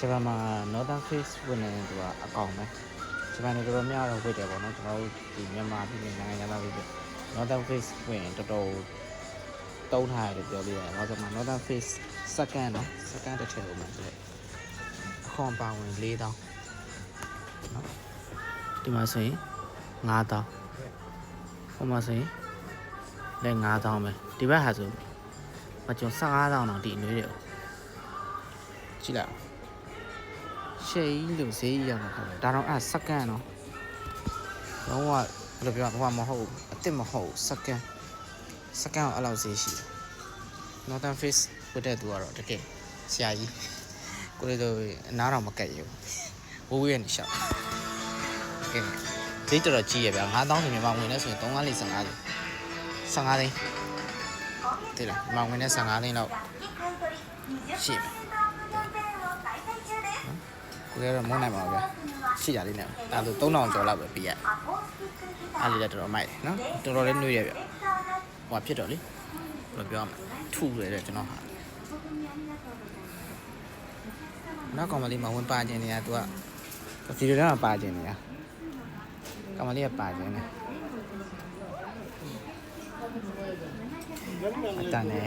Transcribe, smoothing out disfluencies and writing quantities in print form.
ဂျပန်မှာ Northern Face ဝင်နေသူကအကောင်ပဲဂျပန်တွေတော်တော်များတော့ဝတ်တယ်ပေါ့နော်ကျွန်တော်တို့ဒီမြန်မာပြည်နိုင်ငံသားတွေ Northern Face ဝင်တော်တော်တုံးထားရတယ်ပြောပြရတယ်။ဘာလို့ဆိုတော့ Northern Face second နော် second တစ်ထည့်လို့မှဆိုတော့အခွန်ပါဝင်4000နော်ဒီမှာဆိုရင်9000ဟိုမှာဆိုရင်လည်း9000ပဲဒီဘက်ဟာဆိုမကျွန်15000တော့ဒီအနွေးတွေကိုကြည့်လိုက်ရှေးကြီးလို့ဈေးကြီးရောက်တာဒါတော့အဲ့စက္ကန့်နော်လုံးဝဘယ်လိုပြောဟိုမဟုတ်အစ်စ်မဟုတ်စက္ကန့်အဲ့လောက်ဈေးရှိတယ် Northern Face ဝတ်တဲ့သူကတော့တကယ်ဆရာကြီးကိုလေးတို့အနားတော့မကက်ရဘူးဝေးဝေးနေရှောက်ကဲဈေးတော်တော်ကြီးရဗျာ9000ဆိုမြန်မာဝင်နေဆိုရင်3-4-15သိန်းသိလားမြန်မာဝင်နေ15သိန်းတော့ရှိမယ်ကိုယ်ကတော့မုန်းနိုင်ပါဘူးဗျာရှိကြလေးနဲ့အဲ့လို3000ကျော်လောက်ပဲပေးရအဲ့လေးလည်းတော်တော်မိုက်နော်တော်တော်လေးနှွေးရဗျဟိုဖြစ်တော့လေဘယ်လိုပြောမလဲထူတယ်တဲ့ကျွန်တော်ဟာနောက်ကောင်မလေးမဝင်ပါခြင်းနေရသူကဗီဒီယိုထဲမှာပါခြင်းနေရကောင်မလေးကပါခြင်းနေအတန်နေ